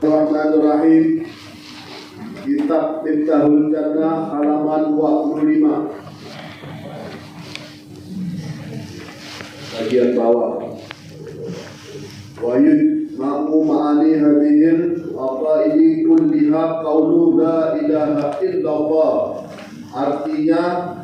Bismillahirrahmanirrahim. Kitab Miftahul Jannah halaman 25. Bagian bawah. Wa yujma'u ma'ani hadhil aqaidi kulliha qawlu la ilaha illallah. Artinya,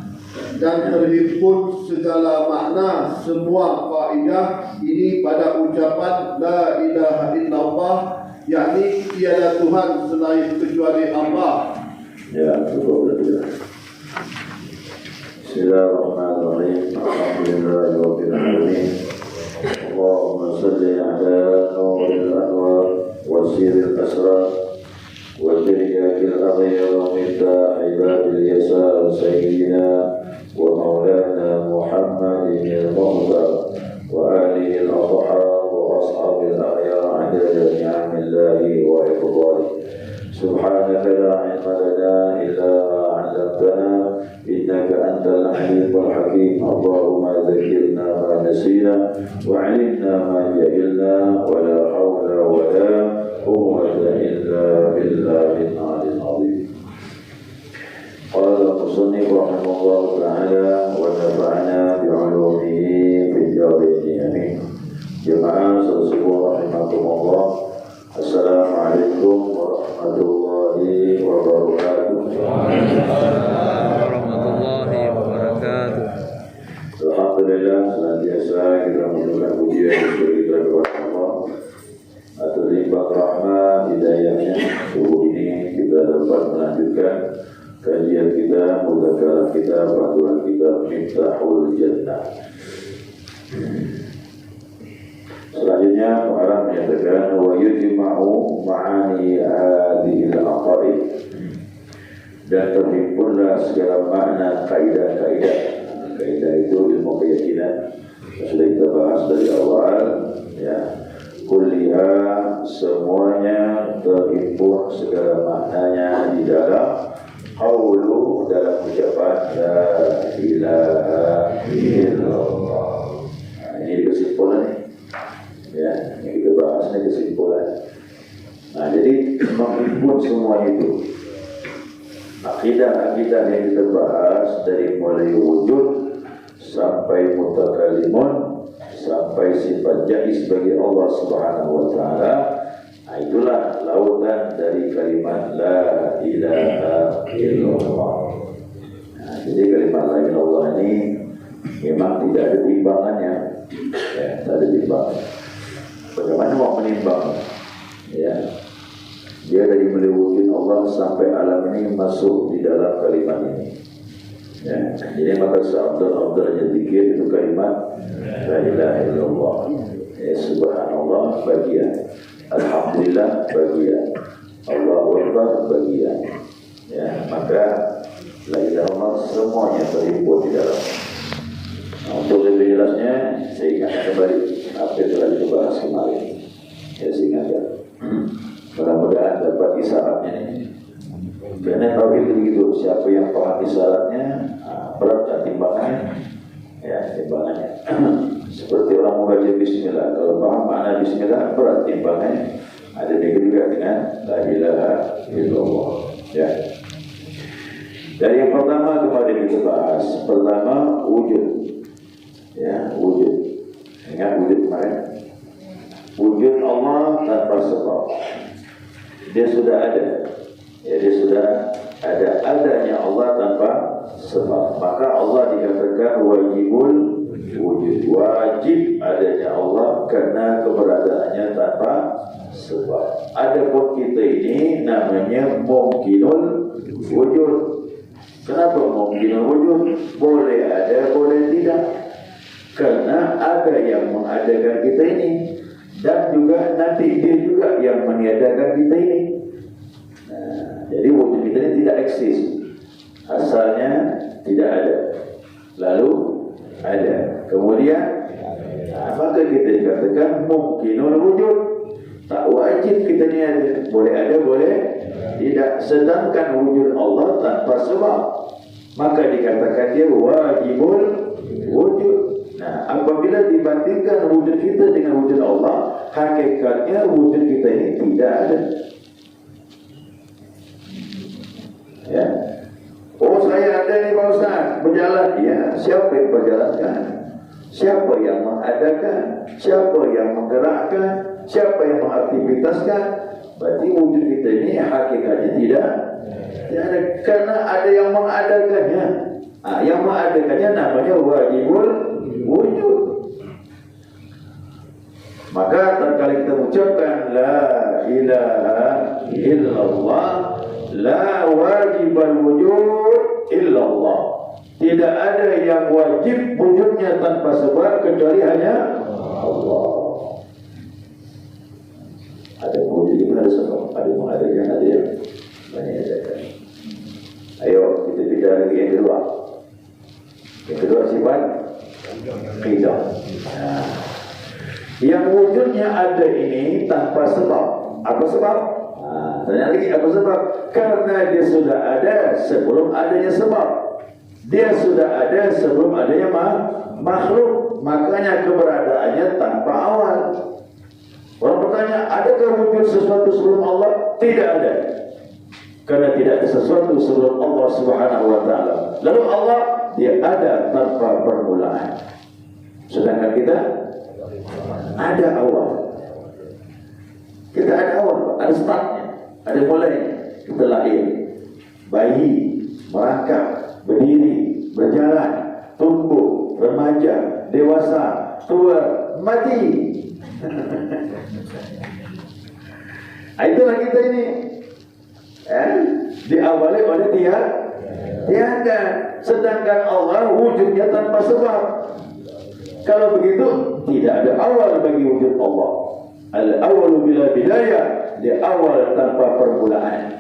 dan terhimpun segala makna semua kaidah ini pada ucapan la ilaha illallah, yakni tiada Tuhan selain kecuali Allah. Ya, cukup. Bismillahirrahmanirrahim. Alhamdulillahirabbil alamin. Allahumma shalli ala nuril anwar wa sirril asrar wa diryatil aghyar wa miftah ibadil yasar sayyidina wa maulana Muhammadin al-muhtar wa alihi al-athhar wa ashabil aghyar adada ni'amillahi wa ifdalihi. Subhanaka la ilma lana illa ma 'allamtana innaka antal alimul hakim. Allahumma dhakkirna ma nasina wa 'allimna ma jahilna wa la hawla wa la quwwata illa billahil 'aliyyil 'azim. Qala al-musannif rahimahullahu ta'ala wa nafa'ana bi'ulumihi fid darain amin. Jemaah sekalian rahimakumullah, assalamualaikum warahmatullahi wabarakatuh. Warahmatullahi wabarakatuh. Alhamdulillah, senantiasa kita mengucapkan pujian kepada Allah atas limpah rahmat hidayahnya. Subuh ini kita dapat melanjutkan kajian kita, mudzakarah kita, panduan kita Miftahul Jannah. Selanjutnya orang menyatakan wa yujma'u ma'ani hadhil aqaid, dan terhimpunlah segala makna kaidah-kaidah. Kaidah itu ilmu keyakinan, sudah kita bahas dari awal ya. Kulliha, semuanya terhimpun segala maknanya di dalam qaulu, dalam ucapan la ilaha illallah. Nah, ini kesimpulannya. Ya, yang kita bahas ini kesimpulan. Nah, jadi menghimpun semua itu, akidah-akidah yang kita bahas dari mulai wujud sampai mutakalimun sampai sifat jaiz bagi Allah Subhanahu wa taala. Nah, itulah lautan dari kalimat la ilaha illallah. Nah, jadi kalimat la ilaha illallah ini memang tidak ada timbangannya. Ya, tidak ada timbangan. Bagaimana mau menimbang? Ya, dia dari mulai wujud Allah sampai alam ini masuk di dalam kalimat ini. Ya, jadi maka seabdal-abdalnya zikir itu kalimat la ilaha illallah. Ya, subhanallah bagian, alhamdulillah bagian, Allahu akbar bagian. Ya, maka la ilaha illallah semuanya terhimpun di dalam. Nah, untuk lebih jelasnya saya ingatkan kembali apa yang telah dibahas kemarin. Ya, saya ingatkan. Mudah-mudahan dapat isyaratnya ini. Karena tauhid begitu, siapa yang paham isyaratnya, berat dan timbangannya. Ya, timbangannya. Seperti orang membaca bismillah, kalau paham makna bismillah, berat timbangannya. Ada juga dengan la ilaha illallah. Ya. Dari yang pertama kemarin kita bahas, pertama wujud. Ya, wujud. Ingat wujud kemarin. Wujud Allah tanpa sebab. Dia sudah ada. Ya, dia sudah ada, adanya Allah tanpa sebab. Maka Allah dikatakan wajibul wujud. Wajib adanya Allah karena keberadaannya tanpa sebab. Adapun kita ini namanya mungkinul wujud. Kenapa mungkinul wujud? Boleh ada, boleh tidak. Karena ada yang mengadakan kita ini, dan juga nanti dia juga yang meniadakan kita ini. Nah, jadi wujud kita ini tidak eksis, asalnya tidak ada, lalu ada, kemudian maka kita dikatakan mungkinul wujud. Tak wajib kita ini ada, boleh ada, boleh tidak. Sedangkan wujud Allah tanpa sebab, maka dikatakan dia wajibul wujud. Nah, apabila dibandingkan wujud kita dengan wujud Allah, hakikatnya wujud kita ini tidak ada. Ya. Oh, saya ada nih Pak Ustaz, berjalan. Ya, siapa yang berjalankan? Siapa yang mengadakan? Siapa yang menggerakkan? Siapa yang mengaktivitaskan? Berarti wujud kita ini hakikatnya tidak ada, karena ada yang mengadakannya. Yang mengadakannya namanya wajibul wujud. Maka tatkala kita ucapkan la ilaha illallah, la wajibal wujud illallah. Tidak ada yang wajib wujudnya tanpa sebab kecuali hanya Allah. Ada wujud itu ada sebab, ada yang mengadakan, ada yang menyediakan. Ayo kita bicara lagi yang kedua. Yang kedua sifat qidam. Yang wujudnya ada ini tanpa sebab. Apa sebab? Tanya lagi apa sebab? Karena dia sudah ada sebelum adanya sebab. Dia sudah ada sebelum adanya makhluk. Makanya keberadaannya tanpa awal. Orang bertanya, adakah wujud sesuatu sebelum Allah? Tidak ada. Karena tidak ada sesuatu sebelum Allah Subhanahu wa ta'ala. Lalu Allah, dia ada tanpa permulaan. Sedangkan kita ada awal. Kita ada awal, ada startnya, ada mulainya. Kita lahir, bayi, merangkak, berdiri, berjalan, tumbuh, remaja, dewasa, tua, mati. Itulah kita ini. Diawali oleh tiada. Sedangkan Allah wujudnya tanpa sebab. Kalau begitu tidak ada awal bagi wujud Allah. Al-awwalu bila bidayah, dia awal tanpa permulaan.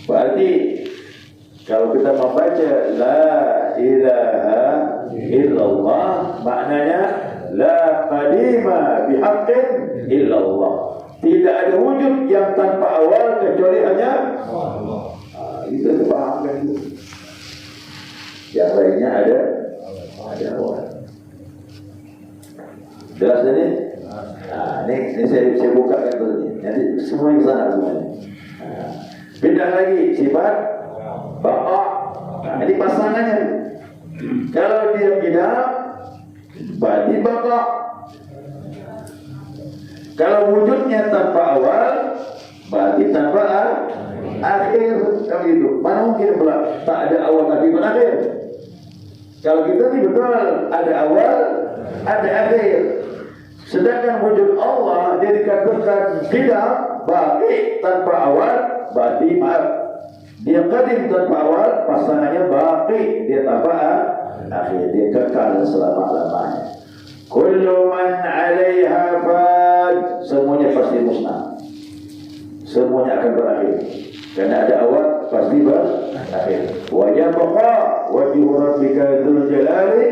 Berarti kalau kita membaca la ilaha illallah, maknanya la qadima bihaqqin illallah. Tidak ada wujud yang tanpa awal kecuali hanya Allah. Itu dipahamkan itu. Yang lainnya ada awal. Jelas ini? Ini saya buka kan ini. Nanti semua yang sana semuanya. Pindah lagi sifat baqa. Ini pasangannya. Kalau dia tidak, berarti baqa. Kalau wujudnya tanpa awal, berarti tanpa akhir. Kalau itu, mana mungkin pula tak ada awal tapi berakhir. Kalau kita ini betul ada awal, ada akhir. Sedangkan wujud Allah dia dikatakan qidam, baqi tanpa awal, berarti maaf. Dia qadim tanpa awal, pasangannya baqi, dia tanpa akhir, dia kekal selama-lamanya. Kullu man 'alaiha fan, semuanya pasti musnah. Semuanya akan berakhir. Karena ada awal pasti berakhir. Wa yabqa wajhu rabbika dzul jalali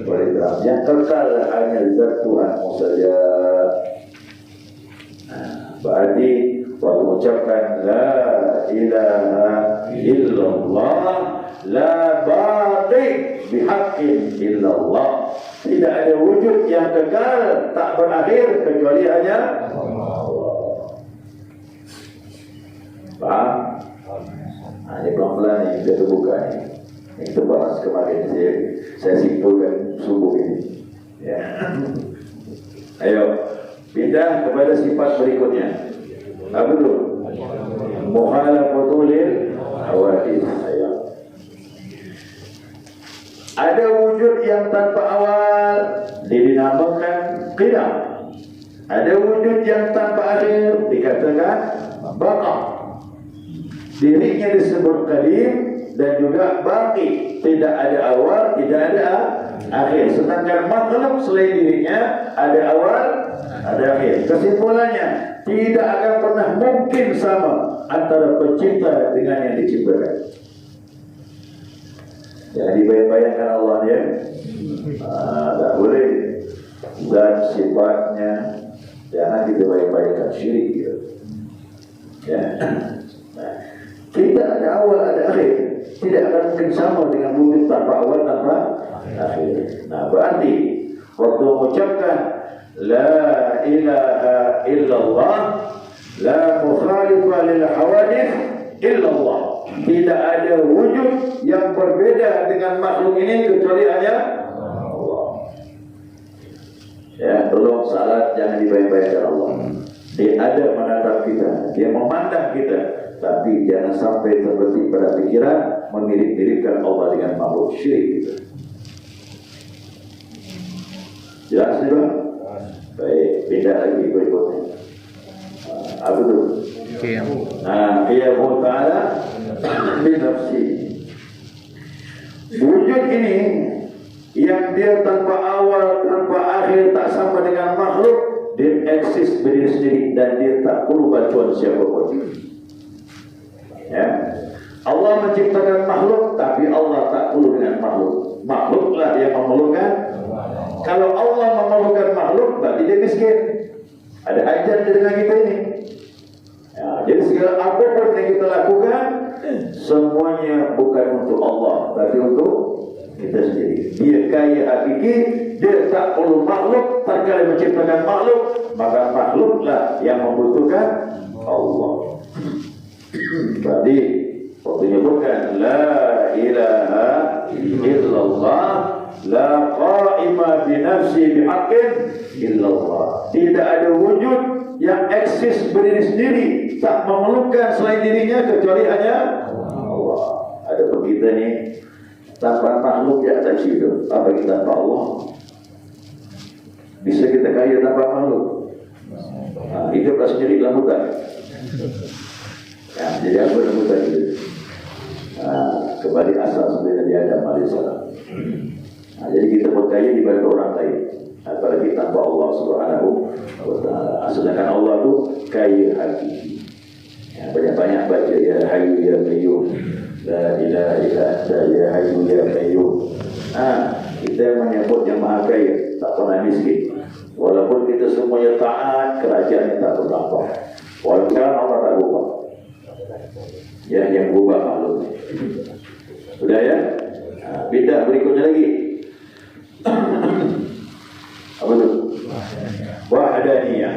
wal ikram. Yang kekal hanya zat Tuhanmu saja. Berarti waktu mengucapkan la ilaha illallah, la baqi bihaqqin illallah. Tidak ada wujud yang kekal tak berakhir kecuali hanya Allah. Paham? Ini pelan-pelan nih, kita terbuka nih. Ini kita bahas kemarin, saya simpulkan subuh ini. Ya. Ayo, pindah kepada sifat berikutnya. Apa itu? Mukhalafatul hawadits. Ayo. Ada wujud yang tanpa awal, dinamakan qidam. Ada wujud yang tanpa akhir, dikatakan baqa. Dirinya disebut qadim dan juga baqi. Tidak ada awal, tidak ada akhir. Sedangkan makhluk selain dirinya ada awal, ada akhir. Kesimpulannya, tidak akan pernah mungkin sama antara pencipta dengan yang diciptakan. Jadi bayang-bayangkan Allah ya. Tak boleh. Dan sifatnya jangan kita bayang-bayangkan syirik gitu. Ya. Kita ada awal, ada akhir. Tidak akan mungkin sama dengan wujud tanpa awal, tanpa akhir. Nah, berarti waktu mengucapkan la ilaha illallah la mukhalifa lil hawadith illallah. Tidak ada wujud yang berbeda dengan makhluk ini kecuali hanya Allah. Ya, tolong salat jangan dibayang-bayangkan Allah. Dia ada menatap kita, dia memandang kita, tapi jangan sampai terbetik pada pikiran memirip-miripkan Allah dengan makhluk syirik kita. Jelas ni bang? Baik, pindah lagi berikutnya. Apa tu? Qiyamul ta'ala binafsi. Wujud ini yang dia tanpa awal, tanpa akhir, tak sama dengan makhluk, dia eksis berdiri sendiri dan dia tak perlu bantuan siapapun. Ya. Allah menciptakan makhluk, tapi Allah tak perlu dengan makhluk. Makhluklah yang memerlukan. Kalau Allah memerlukan makhluk, berarti dia miskin. Ada hajat dengan kita ini. Ya, jadi segala apapun yang kita lakukan, semuanya bukan untuk Allah, tapi untuk kita sendiri. Dia kaya hakiki, dia tak perlu makhluk. Tatkala menciptakan makhluk, maka makhluklah yang membutuhkan Allah. Berarti waktu menyebutkan la ilaha illallah la qa'ima binafsi bihaqqin illallah. Tidak ada wujud yang eksis berdiri sendiri, tak memerlukan selain dirinya kecuali hanya Allah. Ada pun kita ni tanpa makhluk ya tak hidup. Apa kita tanpa Allah? Bisa kita kaya tanpa makhluk? Hiduplah sendiri dalam hutan. Ya, jadi apa dalam hutan itu? Kembali asal sebenarnya di Adam alaihissalam. Jadi kita berkaya dibantu orang lain, apalagi tanpa Allah Subhanahu wa taala. Sedangkan Allah itu kaya hakiki. Ya, banyak-banyak baca ya Hayyu ya Qayyum, la ilaha illa anta ya Hayyu ya Qayyum. Kita menyebut yang maha kaya, tak pernah miskin. Walaupun kita semuanya taat, kerajaannya tak berdampak. Walaupun Allah tak berubah. Ya, yang berubah makhluk. Sudah ya? Beda berikutnya lagi. Apa tu? Wahdaniyah.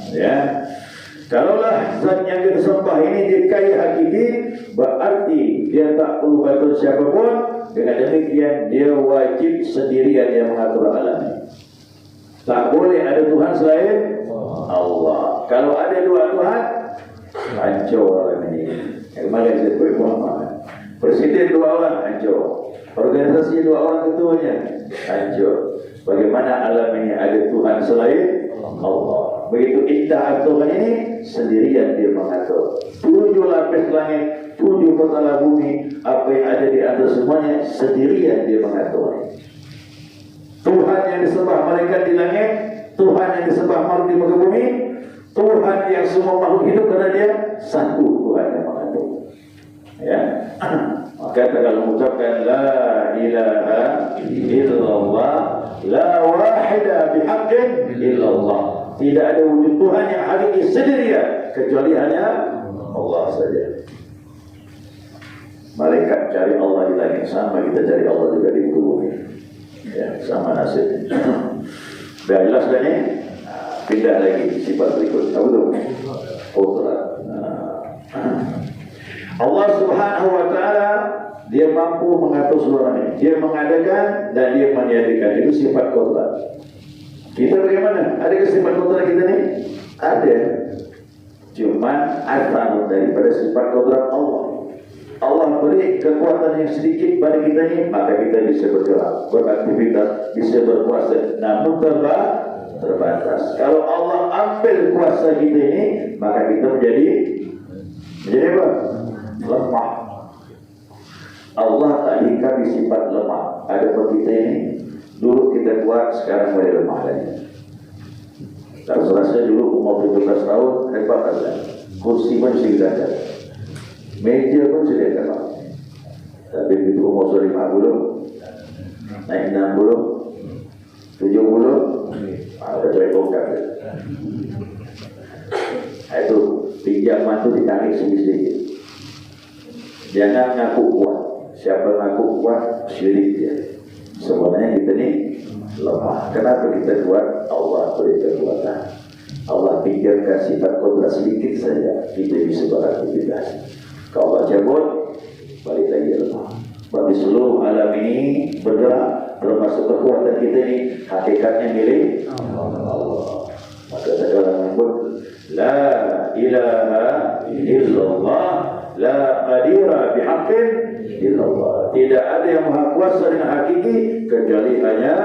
Ya. Kalaulah zat yang kita sembah ini dia kaya hakiki, berarti dia tak perlu bantuan siapapun. Dengan demikian dia wajib sendirian yang mengatur alam ini. Tak boleh ada Tuhan selain Allah. Kalau ada dua Tuhan, hancur alam ini. Kemarin saya sebut Muhammad. Presiden dua orang hancur. Organisasi dua orang ketuanya hancur. Bagaimana alam ini ada Tuhan selain Allah. Begitu indah Tuhan ini, sendirian dia mengatur. 7 lapis langit, 7 petala bumi, apa yang ada di atas semuanya, sendirian dia mengatur. Tuhan yang disembah malaikat di langit, Tuhan yang disembah makhluk di muka bumi, Tuhan yang semua makhluk hidup karena dia satu Tuhan yang mengatur. Ya, maka kalau mengucapkan la ilaha illallah la wahida bihaqqin illallah, tidak ada wujud Tuhan yang hakiki sendirian kecuali hanya Allah saja. Malaikat cari Allah di langit, sama kita cari Allah juga di bumi. Ya, sama nasib. Dah jelas dah ni. Pindah lagi sifat berikut. Apa tu? Qudrat. Allah Subhanahu wa taala dia mampu mengatur seluruhnya. Dia mengadakan dan dia meniadakan. Itu sifat qudrat. Kita bagaimana? Ada sifat qudrat kita ni? Ada. Cuman asal daripada sifat qudrat Allah. Allah beri kekuatan yang sedikit pada kita ni, maka kita bisa bergerak, beraktivitas, bisa berpuasa. Namun terbatas. Kalau Allah ambil kuasa kita ini, maka kita menjadi apa? Lemah. Allah tak dikasih sifat lemah. Ada pun kita ini, dulu kita kuat, sekarang mulai lemah lagi. Kalau selesai dulu umur 17 tahun, hebat saja. Kursi pun sudah ada. Meja pun sudah ada. Tapi begitu umur 50, naik 60, 70, ada cari bongkar. Itu pinjaman itu ditarik sedikit. Jangan ngaku kuat. Siapa ngaku kuat, syirik dia. Sebenarnya kita ni lemah. Kenapa kita kuat? Allah berikan memikirkan sifat kodrat sedikit saja, kita bisa beraktivitas. Kalau Allah cabut, balik lagi Allah. Berarti seluruh alam ini bergerak, termasuk kekuatan kita ini hakikatnya milik Allah. Maka sekarang menyebut la ilaha illallah, la qadira bihaqqin illallah. Tidak ada yang maha kuasa dengan hakiki kecuali hanya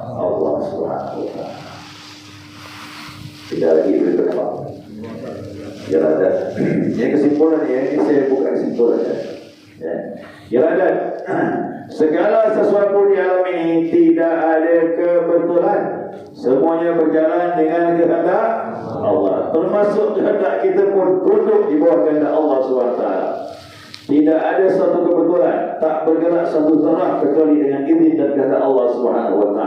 Allah Subhanahu wa taala. Tidak lagi berkembang. Iradat. Ini kesimpulan ya, ini saya buka kesimpulan ya. Iradat. Segala sesuatu di alam ini tidak ada kebetulan. Semuanya berjalan dengan kehendak Allah. Termasuk kehendak kita pun tunduk di bawah kehendak Allah SWT. Tidak ada satu kebetulan, tak bergerak satu zarah kecuali dengan izin dan kehendak Allah SWT.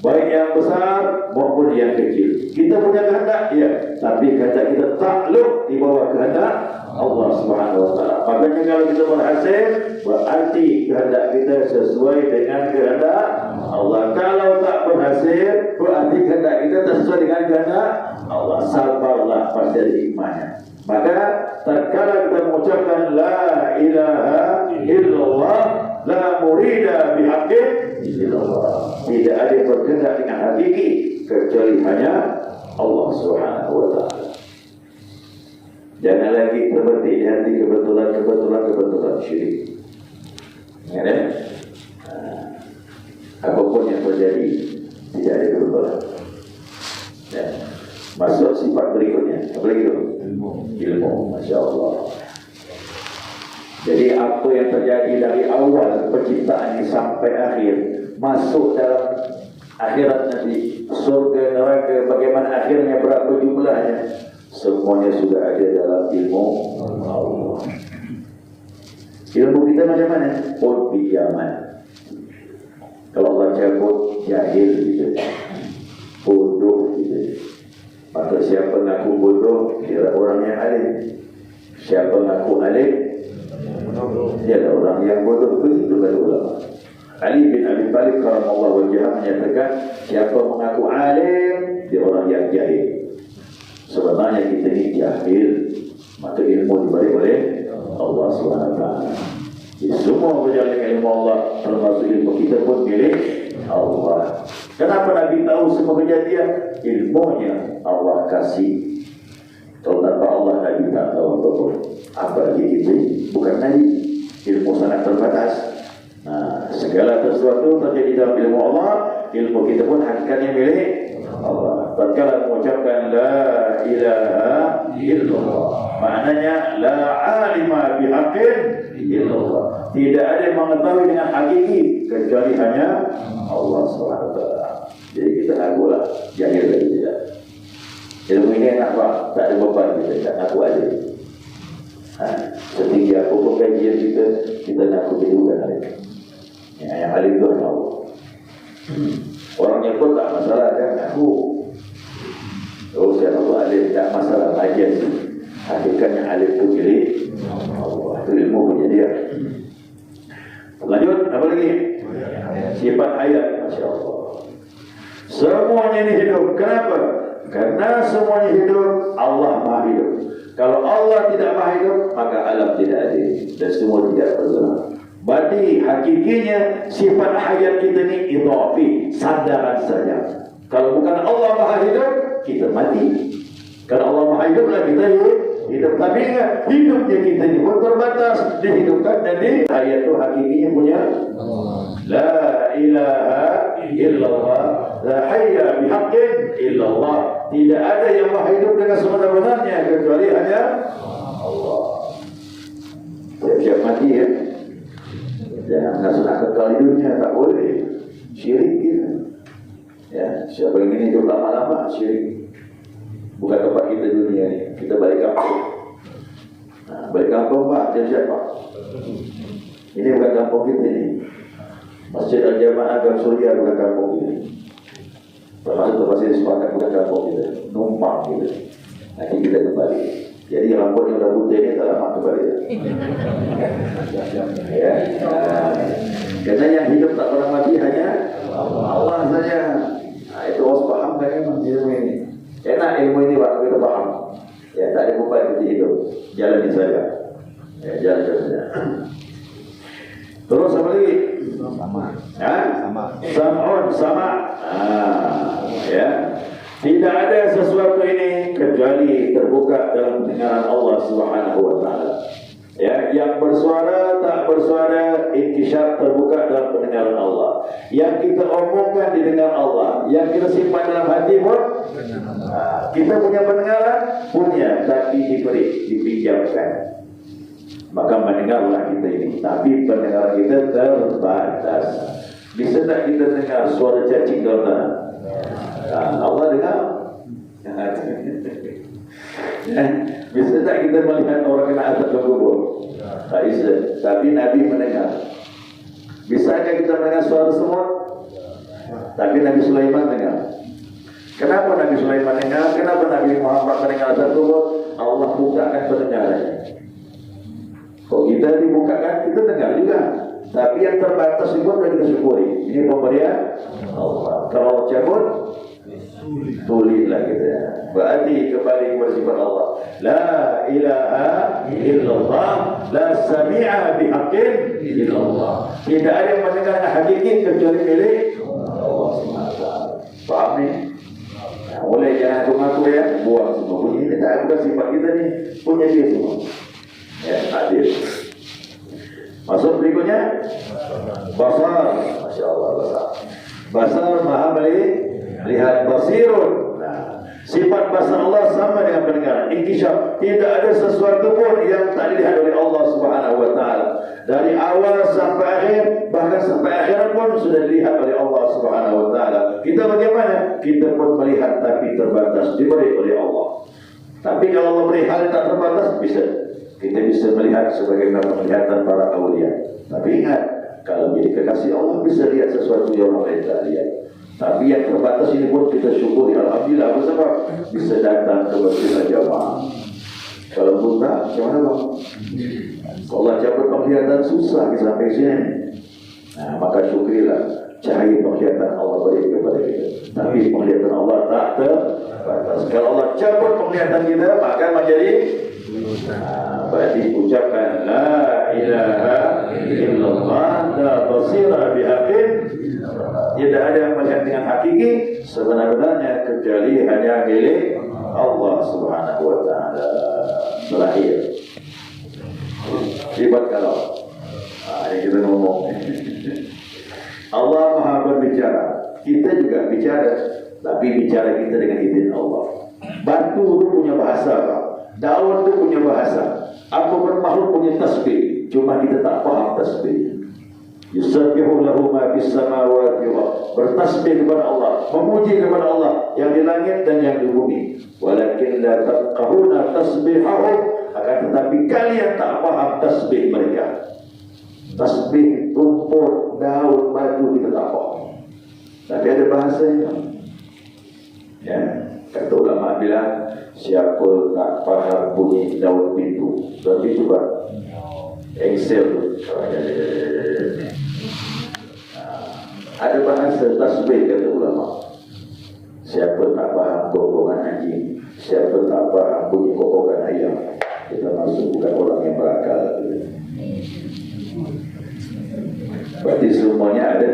Baik yang besar maupun yang kecil. Kita punya kehendak, ya, tapi kehendak kita takluk di bawah kehendak Allah SWT. Makanya kalau kita berhasil, berarti kehendak kita sesuai dengan kehendak Allah. Kalau tak berhasil, berarti kehendak kita tak sesuai dengan kehendak Allah. Sabarlah, pasti ada hikmahnya. Maka tatkala kita mengucapkan la ilaha illallah, la murida bihaqqin illallah, tidak ada yang berkehendak dengan hakiki kecuali hanya Allah Subhanahu wa taala. Jangan lagi terbetik di hati kebetulan syirik. Ya, apapun yang terjadi tidak ada kebetulan. Ya. Masuk sifat berikutnya, apa lagi tu? Ilmu, Masya Allah. Jadi apa yang terjadi dari awal penciptaan ini sampai akhir, masuk dalam akhirat nanti, surga, neraka, bagaimana akhirnya, berapa jumlahnya, semuanya sudah ada dalam ilmu Allah. Ilmu kita macam mana? Podiaman. Kalau Allah cabut, jahil gitu, bodoh gitu. Maka siapa mengaku bodoh, dia orang yang alim. Siapa mengaku alim, dia adalah orang yang bodoh. Begitu kata ulama. Ali bin Abi Thalib karamallahu wajhahu menyatakan, siapa mengaku alim, dia orang yang jahil. Sebenarnya kita ini jahil, maka ilmu diberi oleh Allah SWT. Jadi semua berjalan dengan ilmu Allah, termasuk ilmu kita pun milik Allah. Kenapa Nabi tahu semua kejadian? Ilmunya Allah kasih. Kalau tanpa Allah, Nabi tak tahu apa-apa. Apalagi kita bukan Nabi, ilmu sangat terbatas. Nah, segala sesuatu terjadi dalam ilmu Allah, ilmu kita pun hakikatnya milik Allah. Tatkala mengucapkan la ilaha illallah, maknanya la alima bihaqqin illallah. Tidak ada yang mengetahui dengan hakiki kecuali hanya Allah SWT. Jadi kita ngakulah, jahil lagi tidak. Ilmu ini enak pak, tak ada beban kita, tak ngaku aja. Setinggi apapun kajian kita ngaku juga hari ini. Yang alim itu hanya Allah. Orangnya pun tak masalah, kan ngaku. Oh, saya tahu alim, tak masalah aja sih. Hakikatnya alim itu milik Allah. Itu ilmu punya dia. Lanjut, apa lagi? Sifat hayat, Masya Allah. Semuanya ini hidup. Kenapa? Karena semuanya hidup, Allah maha hidup. Kalau Allah tidak maha hidup, maka alam tidak ada dan semua tidak bergerak. Berarti hakikinya sifat hayat kita ini idhafi, sandaran saja. Kalau bukan Allah maha hidup, kita mati. Kalau Allah maha hidup, kita hidup. Tapi ingat, hidupnya kita ini pun terbatas, dihidupkan dan hayat itu hakikinya punya la ilaha illallah, la hayya bihaqqin illallah. Tidak ada yang maha hidup dengan sebenar-benarnya kecuali hanya Allah. Siap-siap mati ya. Jangan nak kekal di dunia, tak boleh. Syirik gitu. Ya, siapa yang ingin hidup lama-lama syirik. Bukan tempat kita dunia ni. Kita balik kampung. Nah, balik kampung pak, siap-siap pak. Ini bukan kampung kita ni. Masjid Al-Jamaah Gang Surya bukan kampung kita. Termasuk tempat saya sepakat bukan kampung kita. Numpang kita. Nanti kita kembali. Jadi rambut yang dah putih ni tak lama kembali. Ya. Karena yang hidup tak pernah mati hanya Allah saja. Nah, itu harus paham kan memang ilmu ini. Enak ilmu ini waktu kita paham. Ya, tak ada beban seperti itu. Jalani saja. Ya, jalan saja. Terus apa lagi? Sama. Ha? Sama. Sam'un, sama. Ya. Tidak ada sesuatu ini kecuali terbuka dalam pendengaran Allah Subhanahu wa taala. Ya, yang bersuara tak bersuara, inkisyaf terbuka dalam pendengaran Allah. Yang kita omongkan didengar Allah, yang kita simpan dalam hati pun kita punya pendengaran, punya, tapi dipinjamkan. Maka mendengarlah kita ini, tapi pendengaran kita terbatas. Bisa tak kita dengar suara cacing dalam tanah? Allah dengar. Bisa tak kita melihat orang kena azab dalam kubur? Tak bisa. Tapi Nabi mendengar. Bisakah kita mendengar suara semut? Tapi Nabi Sulaiman dengar. Kenapa Nabi Sulaiman dengar? Kenapa Nabi Muhammad mendengar azab kubur? Allah bukakan pendengarannya. Kalau kita dibukakan, kita dengar juga. Tapi yang terbatas itu pun kita syukuri. Ini pemberian Allah. Kalau cabut, tulislah kita. Berarti kembali kepada sifat Allah. La ilaha illallah, la sami'a bihaqqin illallah. Tidak ada yang mendengar dengan hakiki kecuali milik Allah SWT. Faham ni? Boleh jangan aku ya, buang semua. Bunyi ini tak bukan sifat kita ni, punya dia semua. Ya, hadir. Masuk berikutnya, basar. Masya Allah, basar. Basar maha melihat, basirun. Nah, sifat basar Allah sama dengan pendengaran. Inkisyaf, tidak ada sesuatu pun yang tak dilihat oleh Allah Subhanahu wa taala. Dari awal sampai akhir, bahkan sampai akhirat pun sudah dilihat oleh Allah Subhanahu wa taala. Kita bagaimana? Kita pun melihat tapi terbatas, diberi oleh Allah. Tapi kalau Allah beri hal yang tak terbatas, bisa. Kita bisa melihat sebagaimana penglihatan para awliya. Tapi ingat, kalau menjadi kekasih Allah bisa lihat sesuatu yang orang lain tak lihat. Tapi yang terbatas ini pun kita syukuri. Alhamdulillah, bersama bisa datang ke masjid jamaah. Kalau buta, macam mana bang? Kalau Allah cabut penglihatan susah kita sampai sini. Nah, maka syukurilah cahaya penglihatan Allah beri kepada kita. Tapi penglihatan Allah tak terbatas. Kalau Allah cabut penglihatan kita, maka menjadi berarti ucapkan la ilaha illallah la basira bihaqqin. Tidak ada yang melihat dengan hakiki sebenarnya kecuali hanya milik Allah Subhanahu wa taala. Terakhir, hebat kalau ini kita ngomong. Allah Maha berbicara, kita juga bicara, tapi bicara kita dengan izin Allah. Batu itu punya bahasa, daun itu punya bahasa, apapun makhluk punya tasbih, cuma kita tak paham tasbih. Yusabbihu lahu ma fis samawati wa bertasbih kepada Allah, memuji kepada Allah yang di langit dan yang di bumi. Walakin la tafqahuna tasbihahum, akan tetapi kalian tak paham tasbih mereka. Tasbih rumput, daun, batu kita tak paham. Tapi ada bahasanya. Ya, kata ulama bilang, siapa tak paham bunyi daun pintu, berarti coba Excel. Ada bahasa tasbih kata ulama. Siapa tak faham gogongan anjing, siapa tak faham bunyi kokokan ayam, kita masuk bukan orang yang berakal. Berarti semuanya ada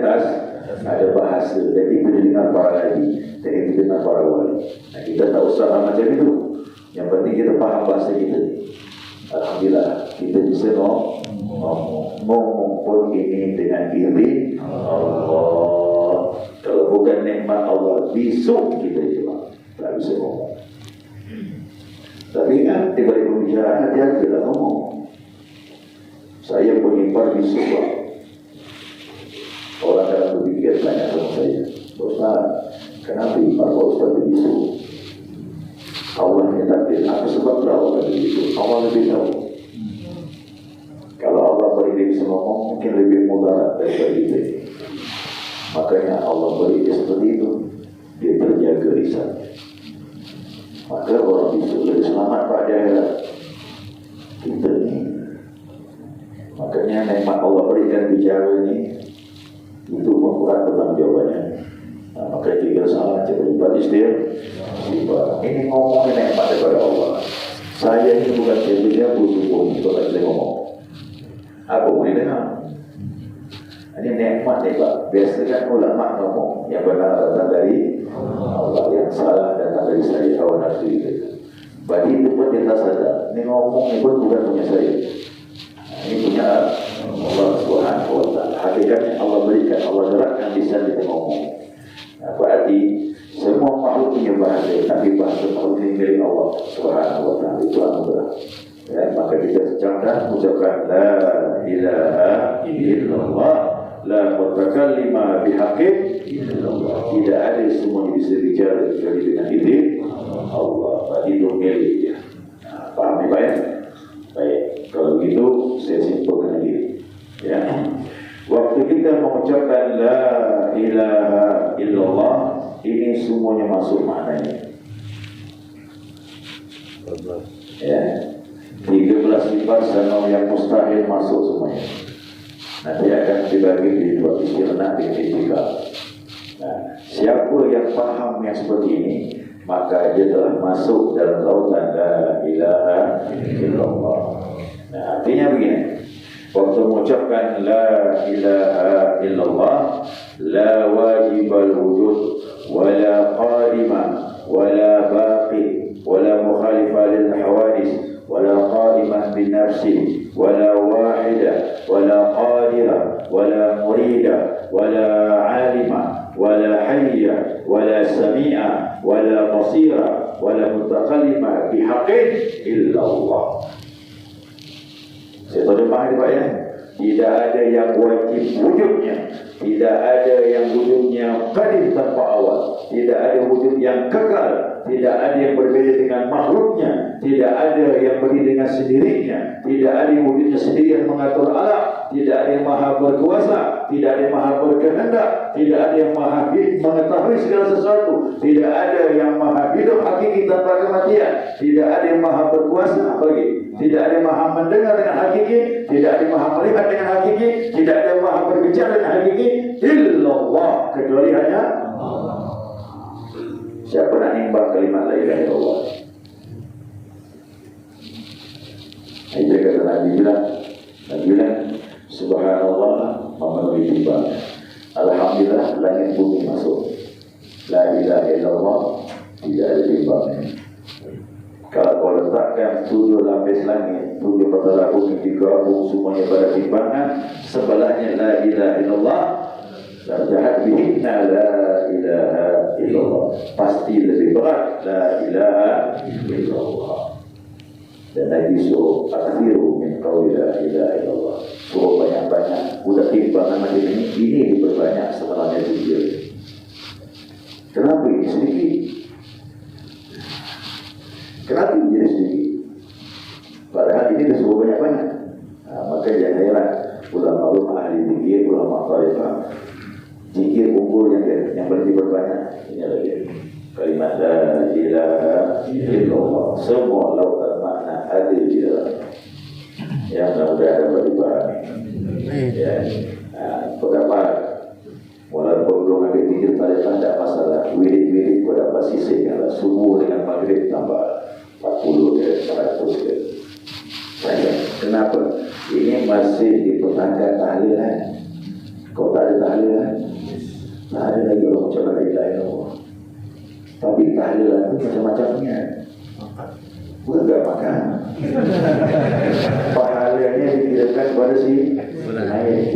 ada bahasa. Dan itu didengar para nabi, dan itu didengar para wali. Nah, kita tak usah macam itu. Yang penting kita faham bahasa kita. Alhamdulillah kita bisa ngomong pun ini dengan izin Allah. Kalau bukan nikmat Allah, besok kita juga tak bisa ngomong. Tapi ingat, di balik pembicaraan hati-hati lah ngomong. Saya pengimpar besok lah. Orang kadang berpikir tanya sama saya, Ustaz, kenapa impar Pak Ustaz besok? Allah yang takdir. Apa sebabnya Allah begitu? Allah lebih tahu. Kalau Allah beri dia bisa ngomong, mungkin lebih mudarat daripada kita. Makanya Allah beri dia seperti itu. Dia terjaga lisannya. Maka orang bisa lebih selamat pada akhirat. Kita ni. Makanya nikmat Allah berikan bicara ini, itu membuat pertanggungjawabannya. Nah, maka jika salah cepat istighfar. Ini ngomongin nikmat daripada Allah. Saya ini bukan siapa-siapa subuh untuk tak boleh ngomong. Apa boleh dengar? Ini nikmat ni Pak. Biasakan ulama ngomong yang benar datang dari Allah, yang salah datang dari saya, hawa nafsu itu. Bagi itu pun dia tak sadar. Ini ngomong ni pun bukan punya saya. Ini punya Allah Subhanahu Wa Taala. Hakikatnya Allah berikan, Allah gerakkan lisan kita ngomong. Berarti semua makhluk punya bahasa, tapi bahasa makhluk ini milik Allah Subhanahu Wa Taala. Itu anugerah. Ya, maka kita secara ucapkan la ilaha illallah, la mutakallima bihaqqin illallah. Tidak ada semua yang bisa bicara kecuali dengan izin Allah. Berarti itu milik dia. Faham ya Pak ya? Baik, kalau begitu saya simpulkan lagi. Ya. Waktu kita mengucapkan la ilaha illallah, ini semuanya masuk maknanya. Ya. 13 sifat sama yang mustahil masuk semuanya. Nanti akan dibagi di dua istilah dengan istilah. Nah, siapa yang paham yang seperti ini, maka dia telah masuk dalam lautan la ilaha illallah. Nah, artinya begini. Waktu mengucapkan la ilaha illallah, la wajibal wujud, wala qadima, wala baqi, wala mukhalifa lil hawadis, wala qadiman bin nafsi, wala wahida, wala qadira, wala murida, wala alima, wala hayya, wala sami'a, wala basira, wala mutakallima bihaqqin illallah. Saya terjemah ini Pak ya. Tidak ada yang wajib wujudnya, tidak ada yang wujudnya qadim tanpa awal, tidak ada wujud yang kekal, tidak ada yang berbeda dengan makhluknya, tidak ada yang berdiri dengan sendirinya, tidak ada yang wujudnya sendiri yang mengatur alam, tidak ada yang maha berkuasa, tidak ada yang maha berkehendak, tidak ada yang maha mengetahui segala sesuatu, tidak ada yang maha hidup hakiki tanpa kematian, tidak ada yang maha berkuasa, apalagi tidak ada yang maha mendengar dengan hakiki, tidak ada yang maha melihat dengan hakiki, tidak ada yang maha berbicara dengan hakiki, illallah, kecuali hanya Allah. Siapa nak nimbang kalimat la ilaha illallah? Itu kata Nabi bilang subhanallah memenuhi timbangan. Alhamdulillah langit bumi masuk. La ilaha illallah tidak ada timbangan. Kalau kau letakkan 7 lapis langit, 7 petala bumi digabung semuanya pada timbangan, sebelahnya la ilaha illallah, dan jahat bihinna la ilaha illallah, pasti lebih berat la ilaha illallah. Dan Nabi suruh akhiru min qawli la ilaha illallah, suruh banyak-banyak. Udah timbangan macam ini diperbanyak setelahnya sendiri. Kenapa ini sedikit? Kenapa ini jadi sedikit? Padahal ini disuruh banyak-banyak. Nah, maka jangan heran ulama-ulama ahli zikir, ulama tariqah, zikir unggul yang berarti berbanyak. Ini lagi kalimat la ilaha illallah, semua lautan makna ada di dalam. Yang mudah-mudahan dapat dipahami. Ya, pendapat walaupun belum ada zikir tariqah tidak masalah. Wirid-wirid kau dapat sisih kalau subuh dengan maghrib tambah 40 ke 100 ke. Kenapa? Ini masih dipertahankan tahlilan. Kau tak ada tahlilan, tak ada lagi orang ucapkan la ilaha illallah. Tapi tahlilan itu macam-macamnya. Bukan tak makan. Pahalanya dikirimkan kepada si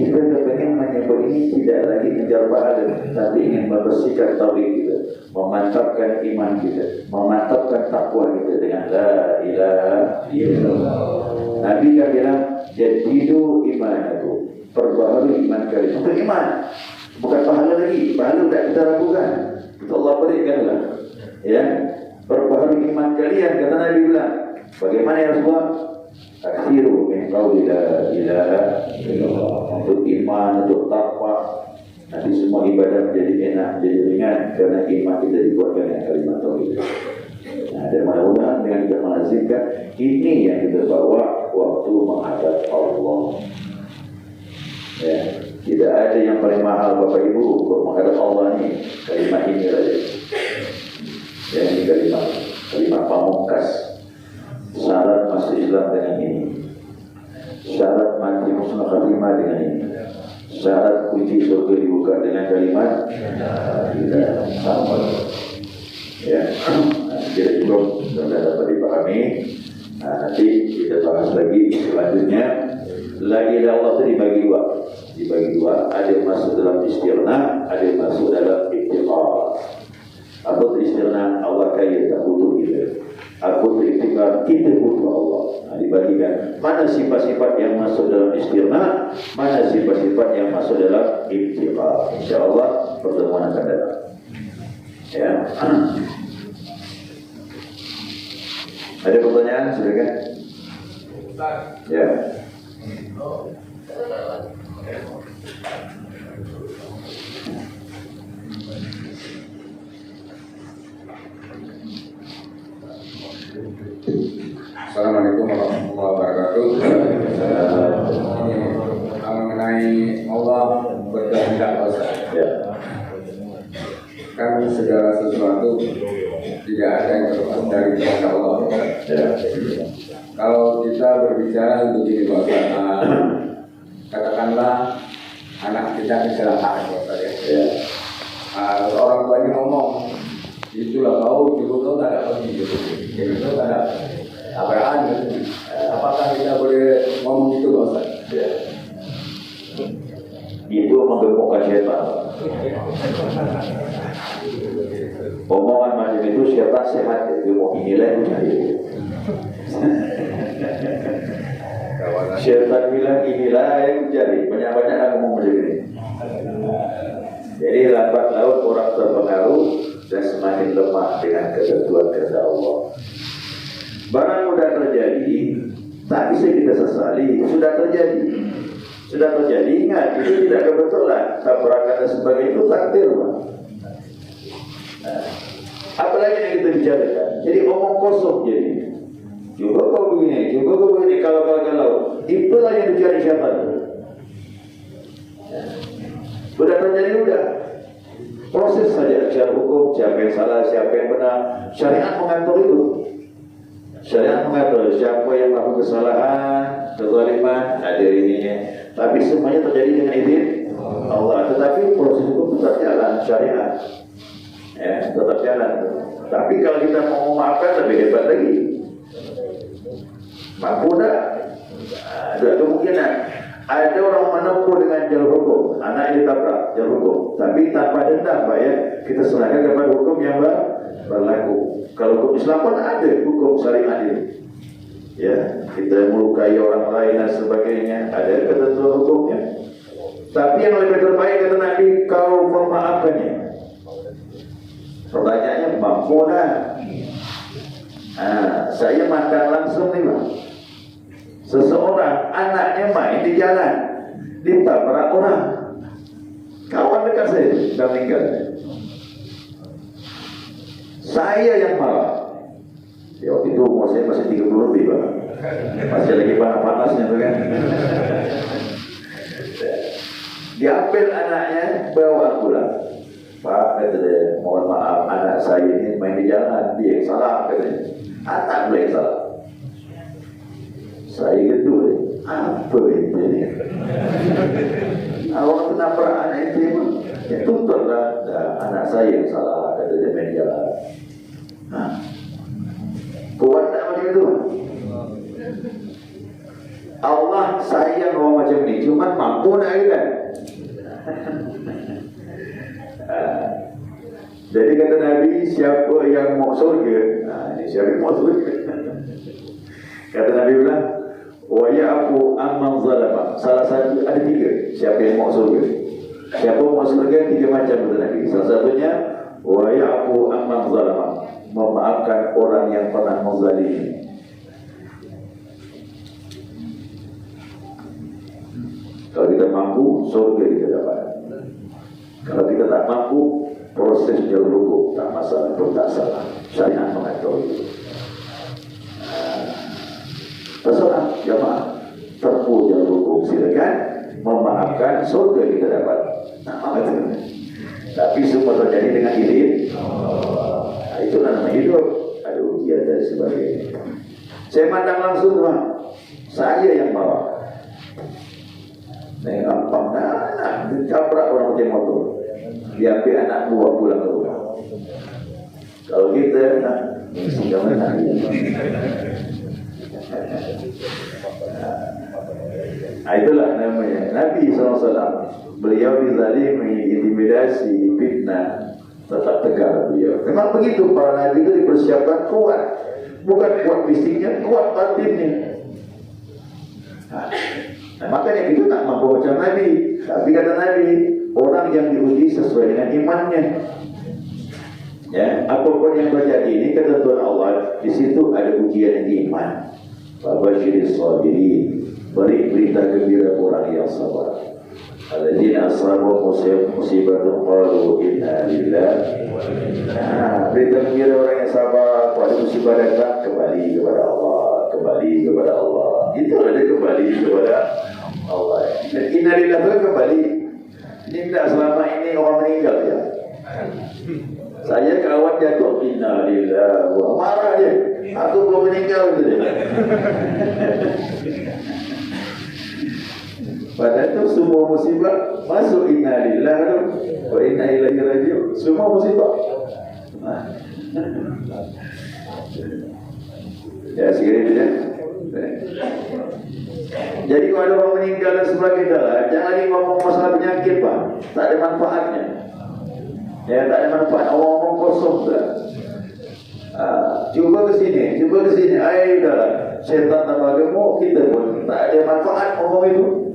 kita pengen menyebut ini tidak lagi mengejar pahala, tapi ingin membersihkan tauhid kita, memantapkan iman kita, memantapkan takwa kita dengan la ilaha illallah. Nabi kan bilang jadidu iman itu, perbaharui iman kalian. Untuk iman, bukan pahala lagi. Pahala tidak kita lakukan, itu Allah berikanlah. Ya, perbaharui iman kalian, kata Nabi bilang. Bagaimana ya Rasulullah? Akhiru min qawli la ilaha illallah. Untuk iman, untuk takwa, nanti semua ibadah menjadi enak, jadi ringan karena iman kita dikuatkan dengan kalimat tauhid. Nah, dan mudah-mudahan dengan kita melazimkan ini yang kita bawa waktu menghadap Allah. Ya, tidak ada yang paling mahal Bapak Ibu untuk menghadap Allah ini kalimat ini saja. Ya, ini kalimat pamungkas. Islam dengan ini, syarat mati husnul khatimah dengan ini, syarat kunci surga dibuka dengan kalimat tidak sama. Ya, jadi cukup sudah dapat dipahami. Nanti kita bahas lagi selanjutnya. La ilaha illallah itu dibagi dua. Ada yang masuk dalam istirna, ada yang masuk dalam iktiqar. Apa itu istirna? Allah kaya, tak butuh kita. Apa itu iktiqar? Kita butuh Allah. Dibagikan mana sifat-sifat yang masuk dalam istirna, mana sifat-sifat yang masuk dalam iktiqar. InsyaAllah pertemuan akan datang. Ya. Ada pertanyaan? Silakan. Ya. Assalamualaikum warahmatullahi wabarakatuh. Mengenai Allah berkehendak, Ya. kan segala sesuatu tidak ada yang terlepas dari kehendak Allah. Ya. Kalau kita berbicara begini Pak Ustaz, katakanlah anak kita kecelakaan Pak Ustaz, ya. Ya. Orang tuanya ngomong, itulah kau tak ada pergi gitu. Itu tak ada apaan gitu. Apakah kita boleh ngomong itu Pak Ustaz? Ya. Itu menggemukkan syaitan. Omongan macam itu syaitan sehat, itu mau dinilai mencari. Syaitan bilang inilah yang mencari, banyak-banyak aku mau mencari. Jadi lambat laun orang terpengaruh dan semakin lemah dengan ketentuan kehendak Allah. Barang mudah terjadi, tak bisa kita sesali, sudah terjadi. Sudah terjadi, ingat, itu tidak kebetulan. Tabrakan dan sebagainya itu takdir. Nah, apalagi yang kita bicarakan. Jadi omong kosong jadi. Juga kau begini, kalau. Itulah yang dicari siapa? Sudah terjadi, udah. Proses saja, secara hukum, siapa yang salah, siapa yang benar. Syariat mengatur itu. Syariat mengatur siapa yang melakukan kesalahan, kezaliman, ada ininya. Tapi semuanya terjadi dengan izin Allah. Tetapi proses hukum tetap jalan, syariat. Ya, tetap jalan. Tapi kalau kita mau memaafkan lebih hebat lagi. Mampu tak? Ada kemungkinan. Ada orang menempuh dengan jalur hukum, anaknya ditabrak jalur hukum, tapi tanpa dendam, Pak, ya. Kita serahkan kepada hukum yang berlaku. Kalau hukum Islam pun ada hukum saling adil. Ya, kita melukai orang lain dan sebagainya, ada ketentuan hukumnya. Tapi yang lebih terbaik kata Nabi, kau memaafkannya. Pertanyaannya, mampu tak? Saya makan langsung nih, Pak. Seseorang anaknya main di jalan, ditabrak orang. Kawan dekat saya sudah meninggal. Saya yang marah. Ya, waktu itu umur saya masih 30 lebih, Pak. Masih lagi panas-panasnya tuh kan. Diambil anaknya, bawa pulang. Pak, kata dia, mohon maaf, anak saya ini main di jalan, dia yang salah, katanya. Anak boleh yang salah. Saya gitu, apa itu ini? Orang kenapa anak itu ya tutuplah, anak saya yang salah, kata dia main jalan. Kuat tak macam itu? Allah sayang orang macam ni, cuma mampu nak kan? Jadi kata Nabi, siapa yang mau surga, ini siapa yang mau surga? Kata Nabi bilang, wa ya'fu amman zalama. Salah satu, ada 3 siapa yang mau surga. Siapa mau surga 3 macam kata Nabi. Salah satunya wa ya'fu amman zalama, memaafkan orang yang pernah menzalimi. Kalau kita mampu, surga kita dapat. Kalau kita tak mampu, proses jalur hukum tak masalah, pun tak salah. Syariat mengatur itu. Terserah jamaah tempuh jalur hukum, silakan. Memaafkan, surga kita dapat. Tapi semua terjadi dengan izin. Itulah nama hidup. Ada ujian dan sebagainya. Saya mandang langsung mah, saya yang bawa. Nah, gampang nah, ditabrak orang pakai motor. Diambil anak buah pulang ke rumah. Kalau kita, nah, sudah menang. Nah, itulah namanya Nabi SAW. Beliau dizalimi, intimidasi, fitnah, tetap tegar beliau. Memang begitu, para Nabi itu dipersiapkan kuat. Bukan kuat fisiknya, kuat batinnya. Nah, makanya kita tak mampu macam Nabi. Tapi kata Nabi, orang yang diuji sesuai dengan imannya. Ya, apapun yang terjadi ini ketentuan Allah, di situ ada ujian iman. Babasyiris sabirin, beri berita gembira orang yang sabar. Alladzina asabu musibatun qalu inna lillahi wa inna ilaihi raji'un. Berita gembira orang yang sabar pada musibah datang, kembali kepada Allah, kembali kepada Allah. Itu ada kembali kepada Allah. Dan inna lillahi itu kembali. Ini tidak selama ini orang meninggal ya. Saya kawan jatuh inna lillahi wa marah dia. Aku belum meninggal gitu. Padahal itu semua musibah masuk inna lillahi wa inna ilaihi raji'un. Semua musibah. Ya sekiranya ya. Jadi kalau ada orang meninggal dan sebagainya, jangan lagi ngomong masalah penyakit Pak. Tak ada manfaatnya. Ya tak ada manfaat. Ngomong kosong dah. Cuba ke sini. Ayo dah. Syaitan tambah gemuk, kita pun tak ada manfaat ngomong itu.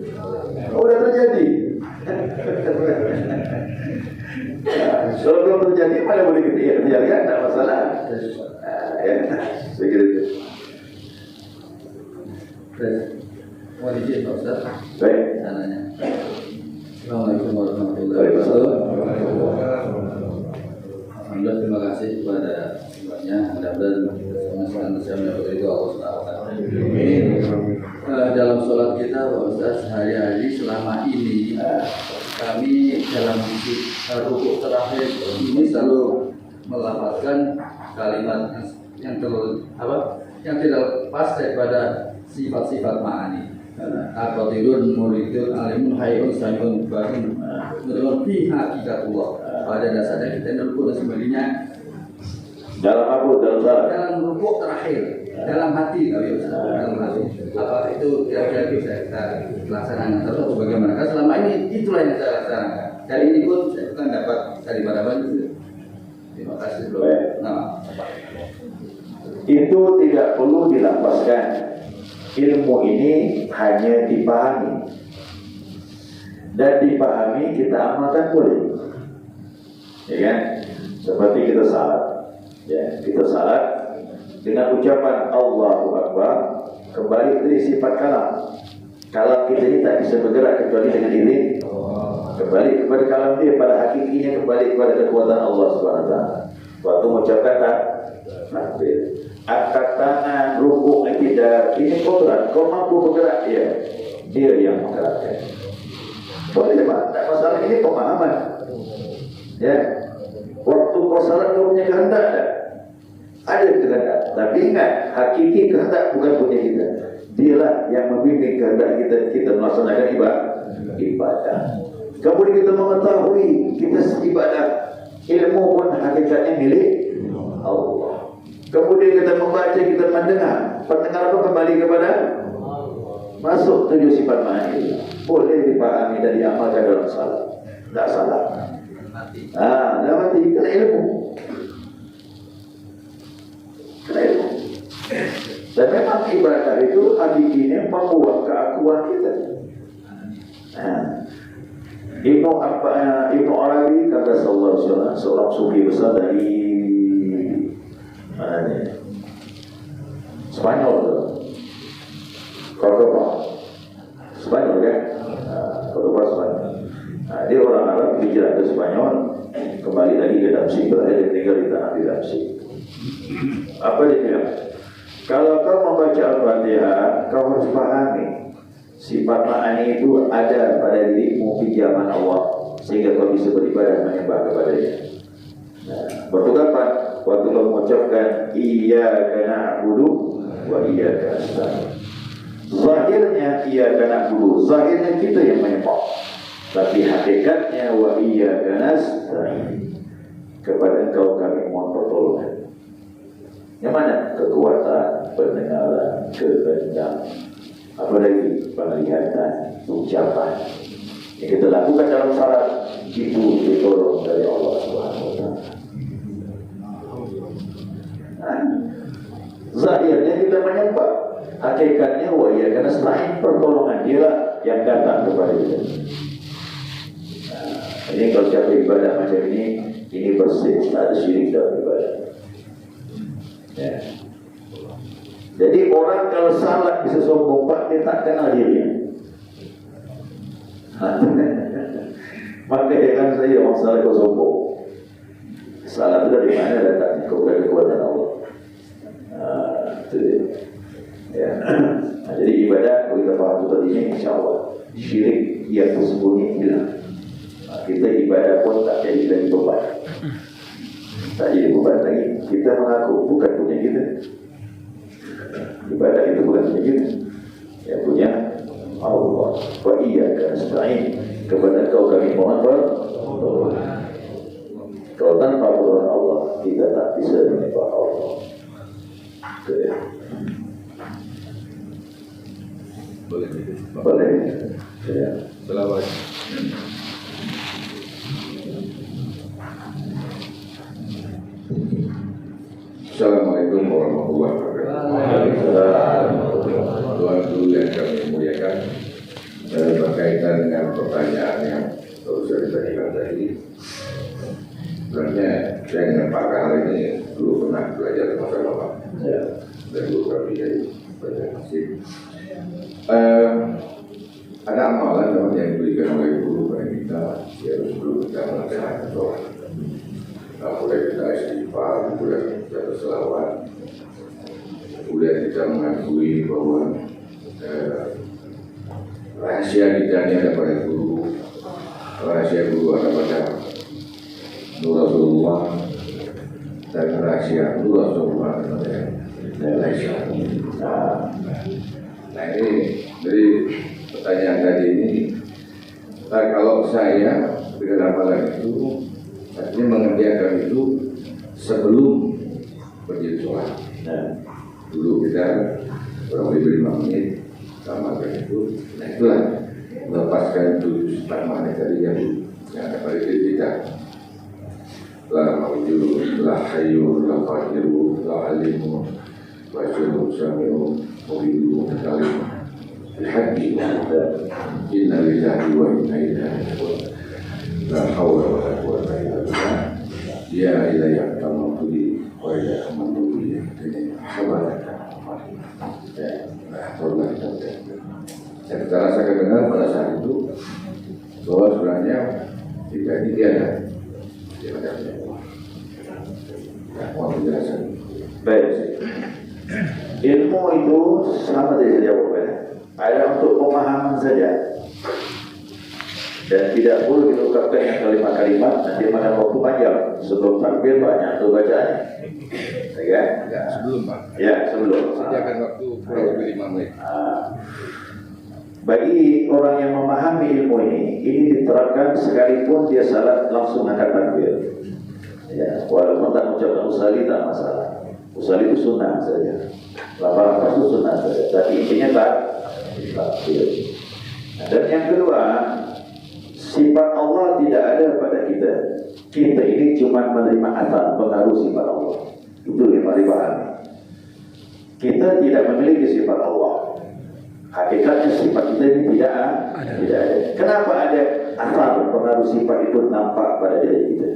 Oh, dah terjadi. Kalau belum terjadi, malah boleh kita tinggalkan, tak masalah. Ya, saya kira itu. Mau izin Pak Ustaz? Baik. Sananya. Assalamualaikum warahmatullahi wabarakatuh. Alhamdulillah, terima kasih kepada semuanya. Mudah-mudahan sama-sama mendapat ridho Allah Subhanahu wa taala. Dalam sholat kita Pak Ustaz, hari-hari selama ini kami dalam rukuk terakhir ini selalu melafazkan kalimat yang tidak lepas daripada sifat-sifat ma'ani. Al-Qadirun muridun alimun hayyun samiun basirun. Menurut fi hakikatullah. Pada dasarnya kita rukuk dan sebagainya. Dalam apa? Dalam salat. Dalam rukuk terakhir, dalam hati kalau dalam hati. Apakah itu kira-kira bisa kita laksanakan atau bagaimana? Karena selama ini itulah yang saya laksanakan. Kali ini pun saya bukan dapat daripada itu. Terima kasih bro. Itu tidak perlu dilapaskan. Ilmu ini hanya dipahami. Dan dipahami kita amalkan boleh. Ya kan? Seperti kita salat. Ya, kita salat dengan ucapan Allahu Akbar, kembali dari sifat kalam. Kalam kita ini tak bisa bergerak kecuali dengan izin. Kembali kepada kalam dia, pada hakikinya kembali kepada kekuatan Allah Subhanahu wa taala. Waktu mengucapkan takbir, angkat tangan, rukuk, tidak, ini kodrat, kau mampu bergerak ya, dia yang menggerakkan. Boleh Pak, tak masalah, ini pemahaman. Ya, waktu kau salat kau punya kehendak tak? Ada kehendak, tapi ingat, hakiki kehendak bukan punya kita. Dialah yang membimbing kehendak kita melaksanakan ibadah. Kemudian kita mengetahui kita ibadah, ilmu pun hakikatnya milik Allah. Kemudian kita membaca, kita mendengar. Pendengar itu kembali kepada masuk 7 sifat ma'ani. Boleh dipahami dan diamalkan dalam salat. Tak salah. Dalam hati kena ilmu. Dan memang ibadah itu hakikinya membuat keakuan kita. Ibnu Arabi kata seorang sufi besar dari mana ni? Spanyol tu. Cordoba. Spanyol kan? Cordoba Spanyol. Dia orang Arab hijrah ke Spanyol, kembali lagi ke Damsyik, berakhir tinggal di tanah di Damsyik. Apa dia bilang? Kalau kau membaca Al-Fatihah, kau harus pahami sifat ma'ani itu ada pada dirimu pinjaman Allah, sehingga kau bisa beribadah menyembah kepadanya. Waktu kapan? Waktu kau mengucapkan iyyaka na'budu wa iyyaka nasta'in. Zahirnya iyyaka na'budu, zahirnya kita yang menyembah, tapi hakikatnya wa iyyaka nasta'in, kepada Engkau kami mohon pertolongan. Yang mana? Kekuatan, pendengaran, kehendak, apa lagi? Penglihatan, ucapan yang kita lakukan dalam syarat itu ditolong dari Allah Subhanahu wa taala. Zahirnya kita menyembah, hakikatnya wa iyyaka nasta'in, pertolongan Dia yang datang kepada kita. Ini kalau siapa ibadah macam ini bersih, tak ada syirik dalam ibadah. Ya. Jadi orang kalau salah bisa sombong, Pak, dia tak kenal dirinya. Maka jangan saya orang salah kau sombong. Salah itu dari mana datangnya? Kekuatan Allah. Itu dia. Ya. Jadi ibadah kalau kita faham seperti ini, insya Allah syirik yang tersembunyi hilang. Kita ibadah pun tak jadi lagi beban. Tak jadi beban lagi. Kita mengaku bukan punya kita. Ibadah itu bukan punya kita, yang punya Allah. Wa iyyaka nasta'in, kepada Kau kami mohon pertolongan. Kalau tanpa pertolongan Allah, kita tak bisa menyembah Allah. Boleh. Ya. Selamat. Assalamualaikum warahmatullahi wabarakatuh. Tuhan Guru yang kami muliakan, berkaitan dengan pertanyaan yang baru saya ditanyakan tadi. Sebenarnya saya dengan Pak Kahal ini dulu pernah belajar sama-sama, ya, dan dulu kami jadi belajar masjid. Ada amalan yang diberikan oleh guru kepada kita, yaitu sebelum kita melaksanakan sholat. Mulai kita istighfar, kemudian kita berselawat, kemudian kita mengakui bahwa rahasia kita ini ada pada guru, rahasia guru ada pada Nur Rasulullah, dan rahasia Nur Rasulullah ada pada Malaysia. Nah ini dari pertanyaan tadi ini, kalau saya dengan amalan itu artinya mengerjakan itu sebelum berdiri sholat. Nah, dulu kita kurang lebih 5 menit samakan itu. Nah itulah melepaskan 7 mana tadi yang ada pada diri kita. La mawjudu, la hayyu, la qadiru, la alimu, wa syuruh syami'u, mubidu, mutalimu, bihaqqi, inna lillahi wa inna ilaihi raji'un. La hawla wa la quwwata illa billah. Ya ilayya tamamuli wa ila amanduli ini habalaka. Yang kita rasakan dengar pada saat itu bahwa sebenarnya kita ini tiada Allah. Mohon penjelasan. Baik. Ilmu itu sama dari jawab, ada untuk pemahaman saja. Dan tidak boleh diungkapkan yang kalimat-kalimat nanti makan waktu panjang. Sebelum takbir banyak tuh bacaannya. Ya, Sebelum Pak. Ya, sebelum. Sediakan waktu kurang lebih 5 menit. Bagi orang yang memahami ilmu ini diterapkan sekalipun dia salat langsung angkat takbir. Ya, walaupun tak ucapkan usalli tak masalah. Usalli itu sunnah saja. Lafaz itu sunnah saja. Tapi intinya takbir. Dan yang kedua, sifat Allah tidak ada pada kita. Kita ini cuma menerima asal pengaruh sifat Allah. Itu yang mari pahami. Kita tidak memiliki sifat Allah. Hakikatnya sifat kita ini tidak ada. Kenapa ada asal pengaruh sifat itu nampak pada diri kita?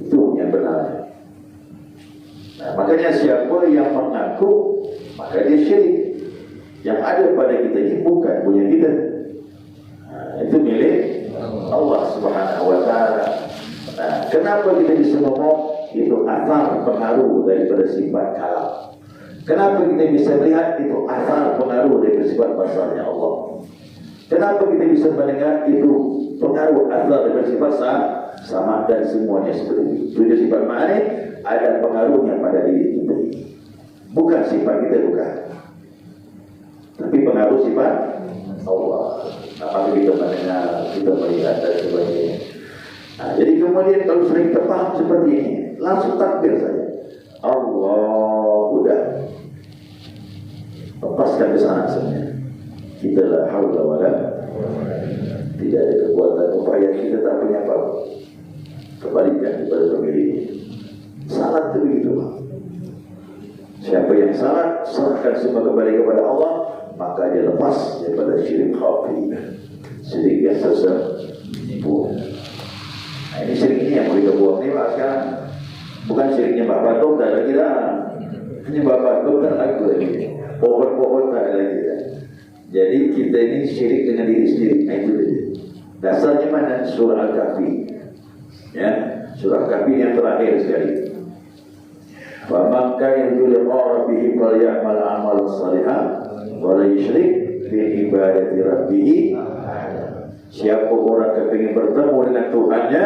Itu yang benar. Nah, makanya siapa yang mengaku maka dia syirik. Yang ada pada kita ini bukan punya kita. Itu milik Allah Subhanahu wa taala. Nah, kenapa kita bisa ngomong itu asal pengaruh daripada sifat kalam? Kenapa kita bisa melihat itu asal pengaruh daripada sifat basarnya Allah? Kenapa kita bisa mendengar itu pengaruh asal daripada sifat sama dan semuanya seperti itu? Tujuh sifat ma'ani ada pengaruhnya pada diri kita. Bukan sifat kita, bukan. Tapi pengaruh sifat Allah. Apabila kita mendengar, kita melihat dan sebagainya. Nah, jadi kemudian kalau sering terpaham seperti ini, langsung takbir saja. Allah, udah. Lepaskan kesalahan sebenarnya. Kita la haula wala, tidak ada kekuatan upaya, kita tak punya apa-apa. Kembalikan kepada pemilik. Salat itu begitu. Siapa yang salat, serahkan semua kembali kepada Allah, maka dia lepas daripada syirik khafi, syirik yang tersebut. Nah, ini syirik ini yang boleh buang ni Pak sekarang. Bukan syiriknya Pak Batuk, tak ada lagi dah. Ini Pak Batuk tak ada lagi. Pohon-pohon tak ada lagi dah. Jadi kita ini syirik dengan diri sendiri. Nah, itu dia. Dasarnya mana? Surah Al-Kahfi. Ya, surah Al-Kahfi yang terakhir sekali. Wa man kana yuridu rabbih falyamal amalan shalihan wa la yusyrik bi ibadati rabbih. Siapa orang yang ingin bertemu dengan Tuhannya,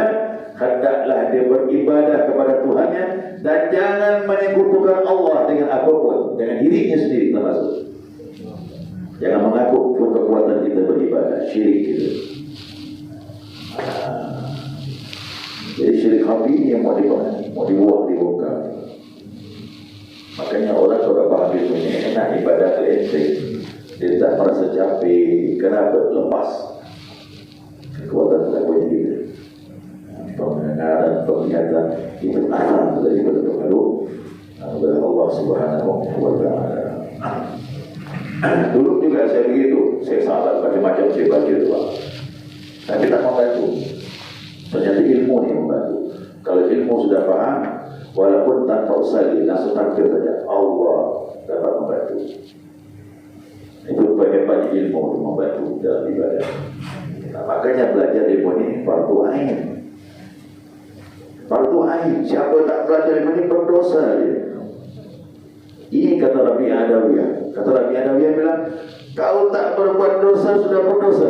hendaklah dia beribadah kepada Tuhannya dan jangan menyekutukan Allah dengan apapun, dengan dirinya sendiri termasuk. Jangan mengaku pun kekuatan kita beribadah, syirik kita. Jadi syirik khafi ini yang mau dibuang, dibongkar. Makanya orang kalau paham ini enak ibadah ke enteng, dia tak merasa capek. Kenapa? Lepas kekuatan takutnya kita. Pendengaran, penglihatan itu arah daripada pengaruh dari Allah Subhanahu wa Ta'ala. Dulu juga saya begitu, saya salah macam-macam saya baca itu, Pak. Tapi tak membantu. Ternyata ilmu ini membantu. Kalau ilmu sudah paham, walaupun tanpa usaha, langsung takbir saja, Allah dapat membantu. Itu banyak-banyak ilmu untuk membantu dalam ibadah. Nah, makanya belajar ilmu ini fardu ain. Fardu ain. Siapa tak belajar ilmu ini berdosa dia. Ini kata Rabi Adawiyah. Kata Rabi Adawiyah bilang, kau tak berbuat dosa sudah berdosa.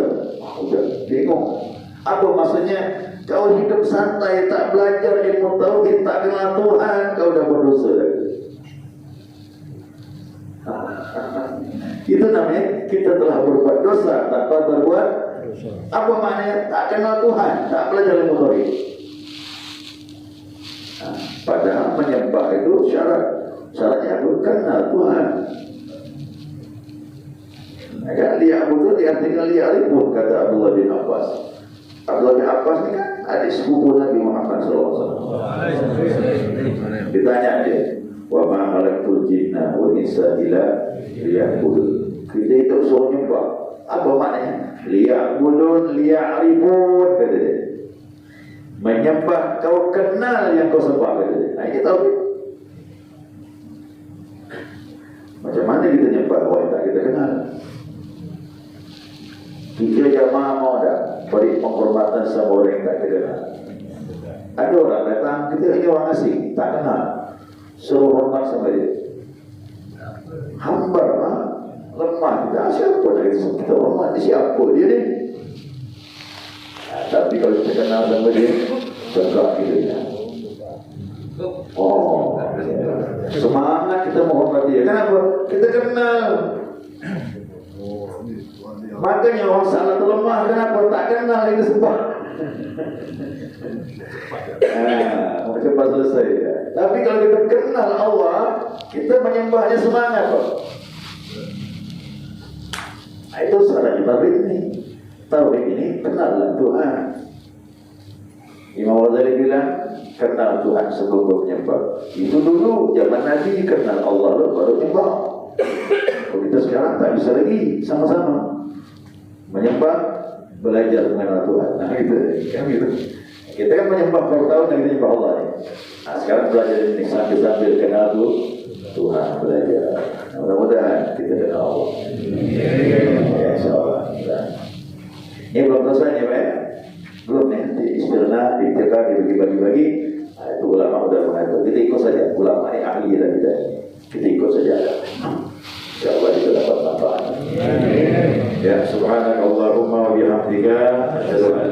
Sudah bingung. Apa maksudnya? Kau hidup santai, tak belajar ilmu tauhid, tak kenal Tuhan, kau dah berdosa lagi. Itu namanya kita telah berbuat dosa tanpa berbuat. Apa maknanya? Tak kenal Tuhan, tak belajar ilmu tauhid. Nah, padahal menyembah itu syaratnya apa? Kenal Tuhan. Kan liya'budu diartikan liya'rifun, kata Abdullah bin Abbas. Abdullah bin Abbas ini kan adik sepupu Nabi Muhammad SAW. Ditanya dia, wa ma khalaqtul jinna wal insa illa liya'budun. Kita itu suruh nyembah. Apa maknanya? Liya'budun, liya'rifun, kata dia. Menyembah kau kenal yang kau sembah, kata dia. Nah, ini tahu. Macam mana kita nyembah orang yang tak kita kenal? Kita jamaah mau dah beri penghormatan sama orang yang tak kita kenal. Ada orang datang, kita ini orang asing, tak kenal, suruh hormat sama dia. Hambar, lemah. Siapa dari kita hormat? Siapa dia ni? Tapi kalau kita kenal sama dia, tegak kita. Oh, semangat kita menghormat dia. Kenapa? Kita kenal. Makanya orang salah terlemah. Kenapa? Tak kenal ini sebab. Cepat selesai ya. Tapi kalau kita kenal Allah, kita menyembahnya semangat kok. Itu syaratnya tauhid ini. Tauhid ini kenallah Tuhan. Imam Ghazali bilang, kenal Tuhan sebelum menyembah. Itu dulu zaman Nabi kenal Allah baru menyembah. Kalau kita sekarang tak bisa lagi sama-sama menyembah, belajar mengenal Tuhan. Nah gitu, kan gitu. Kita kan menyembah baru tahu dan kita menyembah Allah ni. Nah sekarang belajar ini sambil kenal Tuhan, belajar. Nah, mudah-mudahan kita kenal Allah. Ya, insyaAllah. Ini belum selesai ya Pak ya? Belum nih, di istilahnya, dibagi-bagi. Nah, itu ulama sudah mengatur. Kita ikut saja, ulama ini ahli dan kita ikut saja. InsyaAllah kita dapat manfaat. Ya, subhanakallahumma wa bihamdika, asyhadu an